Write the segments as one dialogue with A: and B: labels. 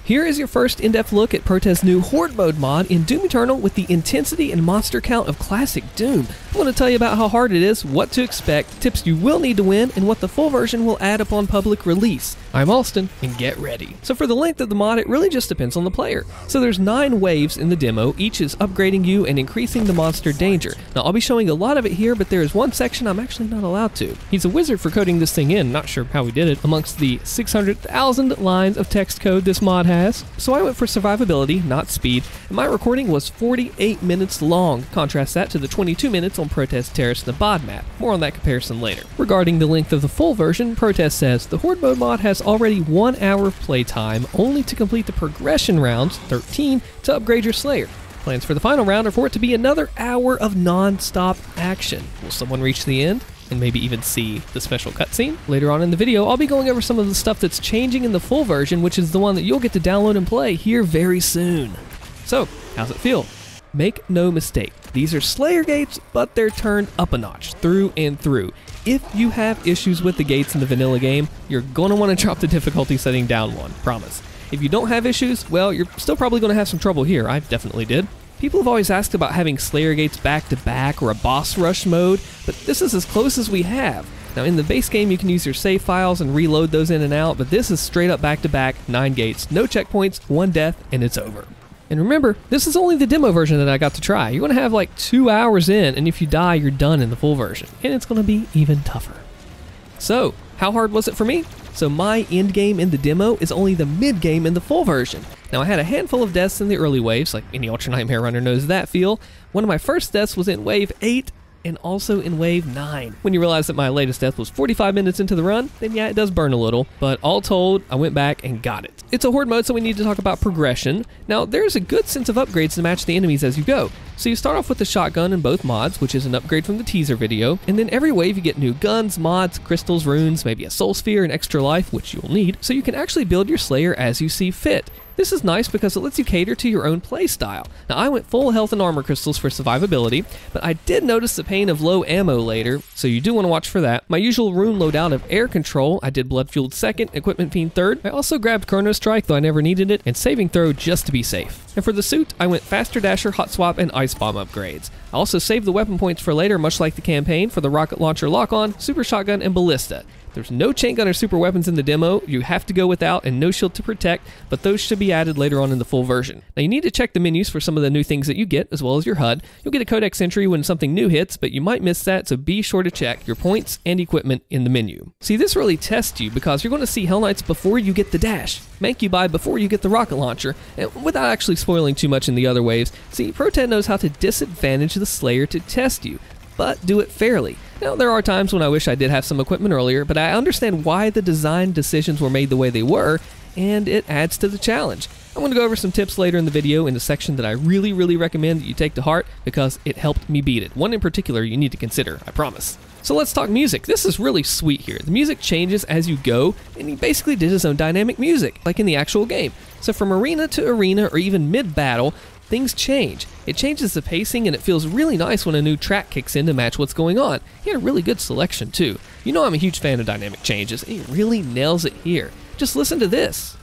A: Here is your first in-depth look at Proteh's new Horde Mode mod in Doom Eternal with the intensity and monster count of classic Doom. I'm going to tell you about how hard it is, what to expect, tips you will need to win, and what the full version will add upon public release. I'm Allstin, and get ready. So for the length of the mod, it really just depends on the player. So there's 9 waves in the demo, each is upgrading you and increasing the monster danger. Now I'll be showing a lot of it here, but there is one section I'm actually not allowed to. He's a wizard for coding this thing in, not sure how he did it, amongst the 600,000 lines of text code this mod has. So I went for survivability, not speed, and my recording was 48 minutes long. Contrast that to the 22 minutes on Proteh's Taras Nabad map. More on that comparison later. Regarding the length of the full version, Proteh says the Horde Mode mod has already 1 hour of playtime, only to complete the progression rounds, 13, to upgrade your Slayer. Plans for the final round are for it to be another hour of non-stop action. Will someone reach the end? And maybe even see the special cutscene? Later on in the video, I'll be going over some of the stuff that's changing in the full version, which is the one that you'll get to download and play here very soon. So, how's it feel? Make no mistake, these are Slayer gates, but they're turned up a notch, through and through. If you have issues with the gates in the vanilla game, you're going to want to drop the difficulty setting down one, promise. If you don't have issues, well, you're still probably going to have some trouble here. I definitely did. People have always asked about having Slayer gates back to back or a boss rush mode, but this is as close as we have. Now in the base game you can use your save files and reload those in and out, but this is straight up back to back, 9 gates, no checkpoints, 1 death, and it's over. And remember, this is only the demo version that I got to try. You're going to have like 2 hours in, and if you die, you're done in the full version. And it's going to be even tougher. So, how hard was it for me? So my end game in the demo is only the mid game in the full version. Now I had a handful of deaths in the early waves, like any Ultra Nightmare runner knows that feel. One of my first deaths was in wave 8, and also in wave 9. When you realize that my latest death was 45 minutes into the run, then yeah, it does burn a little, but all told, I went back and got it. It's a horde mode, so we need to talk about progression. Now, there's a good sense of upgrades to match the enemies as you go. So you start off with the shotgun in both mods, which is an upgrade from the teaser video, and then every wave you get new guns, mods, crystals, runes, maybe a soul sphere, and extra life, which you'll need, so you can actually build your Slayer as you see fit. This is nice because it lets you cater to your own playstyle. Now I went full health and armor crystals for survivability, but I did notice the pain of low ammo later, so you do want to watch for that. My usual rune loadout of air control, I did blood fueled 2nd, equipment fiend 3rd. I also grabbed chrono strike, though I never needed it, and saving throw just to be safe. And for the suit, I went faster dasher, hot swap, and ice bomb upgrades. I also saved the weapon points for later, much like the campaign, for the rocket launcher lock-on, super shotgun, and ballista. There's no chain gun or super weapons in the demo, you have to go without, and no shield to protect, but those should be added later on in the full version. Now you need to check the menus for some of the new things that you get, as well as your HUD. You'll get a codex entry when something new hits, but you might miss that, so be sure to check your points and equipment in the menu. See, this really tests you, because you're going to see Hell Knights before you get the dash, Mancubi before you get the rocket launcher, and without actually spoiling too much in the other waves, see, Proteh knows how to disadvantage the Slayer to test you, but do it fairly. Now, there are times when I wish I did have some equipment earlier, but I understand why the design decisions were made the way they were, and it adds to the challenge. I'm going to go over some tips later in the video in the section that I really recommend that you take to heart because it helped me beat it. One in particular you need to consider, I promise. So let's talk music. This is really sweet here. The music changes as you go, and he basically did his own dynamic music, like in the actual game. So from arena to arena, or even mid-battle, things change. It changes the pacing, and it feels really nice when a new track kicks in to match what's going on. He had a really good selection too. You know I'm a huge fan of dynamic changes, and he really nails it here. Just listen to this.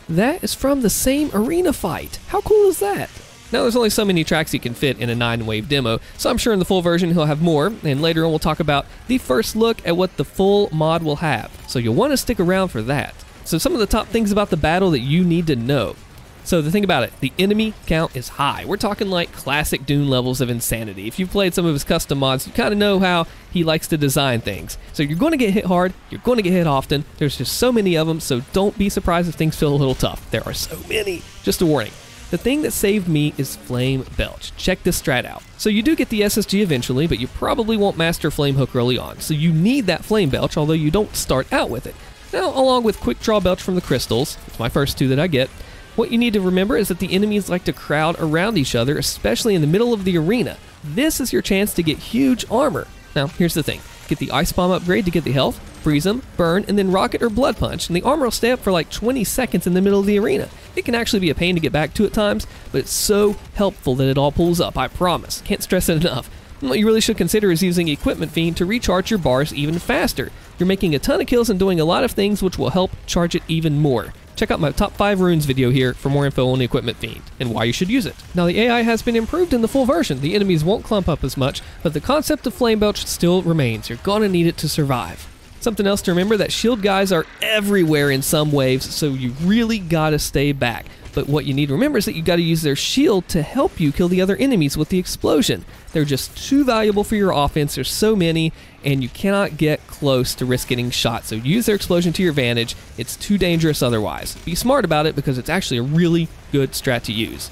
A: That is from the same arena fight. How cool is that? Now there's only so many tracks you can fit in a 9-wave demo, so I'm sure in the full version he'll have more, and later on we'll talk about the first look at what the full mod will have, so you'll want to stick around for that. So some of the top things about the battle that you need to know. So the thing about it, the enemy count is high. We're talking like classic Doom levels of insanity. If you've played some of his custom mods, you kind of know how he likes to design things. So you're going to get hit hard, you're going to get hit often, there's just so many of them, so don't be surprised if things feel a little tough. There are so many. Just a warning. The thing that saved me is Flame Belch. Check this strat out. So you do get the SSG eventually, but you probably won't master Flame Hook early on. So you need that Flame Belch, although you don't start out with it. Now, along with Quick Draw Belch from the crystals, it's my first 2 that I get, what you need to remember is that the enemies like to crowd around each other, especially in the middle of the arena. This is your chance to get huge armor. Now, here's the thing. Get the Ice Bomb upgrade to get the health, freeze them, burn, and then rocket or blood punch, and the armor will stay up for like 20 seconds in the middle of the arena. It can actually be a pain to get back to at times, but it's so helpful that it all pulls up, I promise. Can't stress it enough. And what you really should consider is using Equipment Fiend to recharge your bars even faster. You're making a ton of kills and doing a lot of things which will help charge it even more. Check out my top 5 runes video here for more info on Equipment Fiend and why you should use it. Now the AI has been improved in the full version. The enemies won't clump up as much, but the concept of Flame Belch still remains. You're gonna need it to survive. Something else to remember, that shield guys are everywhere in some waves, so you really gotta stay back. But what you need to remember is that you gotta use their shield to help you kill the other enemies with the explosion. They're just too valuable for your offense. There's so many, and you cannot get close to risk getting shot. So use their explosion to your advantage. It's too dangerous otherwise. Be smart about it because it's actually a really good strat to use.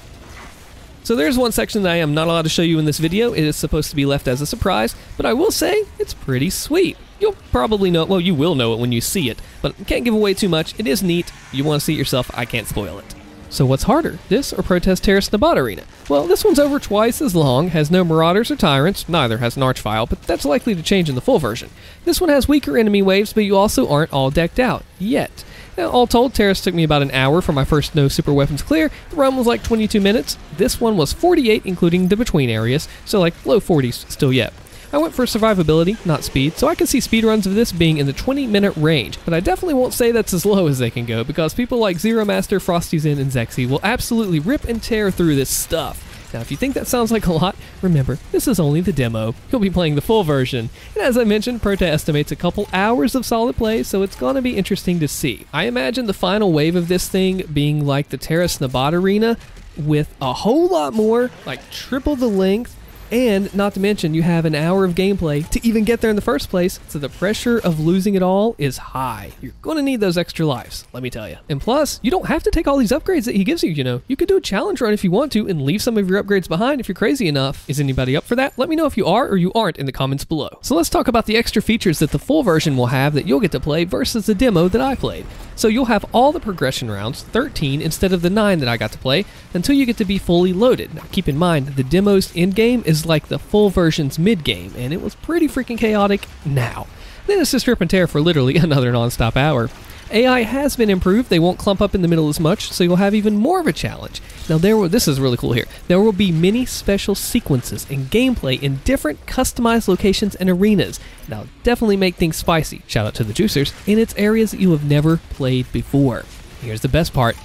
A: So there's one section that I am not allowed to show you in this video. It is supposed to be left as a surprise, but I will say it's pretty sweet. You'll probably know it, well, you will know it when you see it, but can't give away too much. It is neat. You want to see it yourself, I can't spoil it. So what's harder, this or Proteh Taras Nabad Arena? Well, this one's over twice as long, has no Marauders or Tyrants, neither has an Archvile, but that's likely to change in the full version. This one has weaker enemy waves, but you also aren't all decked out, yet. Now, all told, Taras took me about an hour for my first no super weapons clear. The run was like 22 minutes. This one was 48, including the between areas, so like low 40s still yet. I went for survivability, not speed, so I can see speedruns of this being in the 20-minute range, but I definitely won't say that's as low as they can go, because people like Zero Master, Frosty's Inn, and Zexy will absolutely rip and tear through this stuff. Now, if you think that sounds like a lot, remember, this is only the demo. You'll be playing the full version. And as I mentioned, Proteh estimates a couple hours of solid play, so it's gonna be interesting to see. I imagine the final wave of this thing being like the Taras Nabad Arena, with a whole lot more, like triple the length, and not to mention you have an hour of gameplay to even get there in the first place, so the pressure of losing it all is high. You're going to need those extra lives, let me tell you. And plus, you don't have to take all these upgrades that he gives you, you know. You could do a challenge run if you want to and leave some of your upgrades behind if you're crazy enough. Is anybody up for that? Let me know if you are or you aren't in the comments below. So let's talk about the extra features that the full version will have that you'll get to play versus the demo that I played. So you'll have all the progression rounds, 13 instead of the 9 that I got to play, until you get to be fully loaded. Now keep in mind, the demo's endgame is like the full version's mid-game, and it was pretty freaking chaotic now. Then it's just rip and tear for literally another non-stop hour. AI has been improved. They won't clump up in the middle as much, so you'll have even more of a challenge. Now this is really cool here. There will be many special sequences and gameplay in different customized locations and arenas. Now definitely make things spicy, shout out to the juicers, and it's areas that you have never played before. Here's the best part.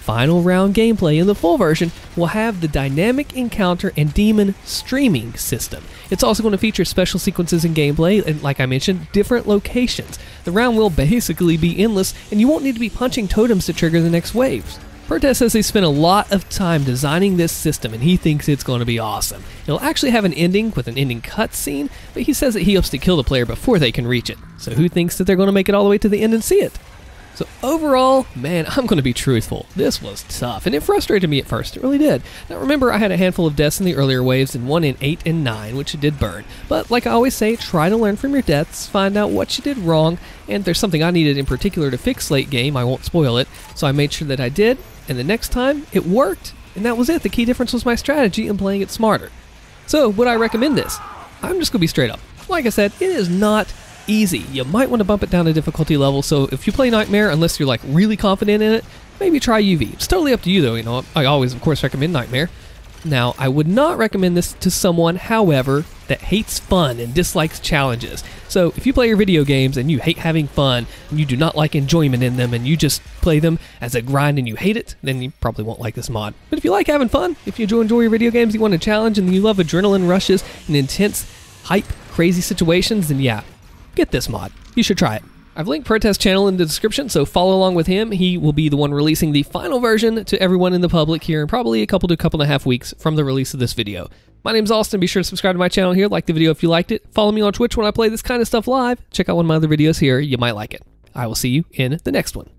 A: Final round gameplay in the full version will have the dynamic encounter and demon streaming system. It's also going to feature special sequences in gameplay and, like I mentioned, different locations. The round will basically be endless, and you won't need to be punching totems to trigger the next waves. Proteh says they spent a lot of time designing this system, and he thinks it's going to be awesome. It'll actually have an ending with an ending cutscene, but he says that he hopes to kill the player before they can reach it. So who thinks that they're going to make it all the way to the end and see it? So overall, man, I'm going to be truthful. This was tough, and it frustrated me at first. It really did. Now remember, I had a handful of deaths in the earlier waves and one in 8 and 9, which did burn. But like I always say, try to learn from your deaths, find out what you did wrong, and if there's something I needed in particular to fix late game, I won't spoil it. So I made sure that I did, and the next time, it worked. And that was it. The key difference was my strategy and playing it smarter. So would I recommend this? I'm just going to be straight up. Like I said, it is not easy. You might want to bump it down a difficulty level, so if you play Nightmare, unless you're like really confident in it, maybe try UV. It's totally up to you though, you know. I always, of course, recommend Nightmare. Now, I would not recommend this to someone, however, that hates fun and dislikes challenges. So if you play your video games and you hate having fun, and you do not like enjoyment in them, and you just play them as a grind and you hate it, then you probably won't like this mod. But if you like having fun, if you enjoy your video games, you want a challenge, and you love adrenaline rushes and intense, hype, crazy situations, then yeah, get this mod. You should try it. I've linked Proteh's channel in the description, so follow along with him. He will be the one releasing the final version to everyone in the public here in probably a couple and a half weeks from the release of this video. My name's Allstin. Be sure to subscribe to my channel here, like the video if you liked it. Follow me on Twitch when I play this kind of stuff live. Check out one of my other videos here. You might like it. I will see you in the next one.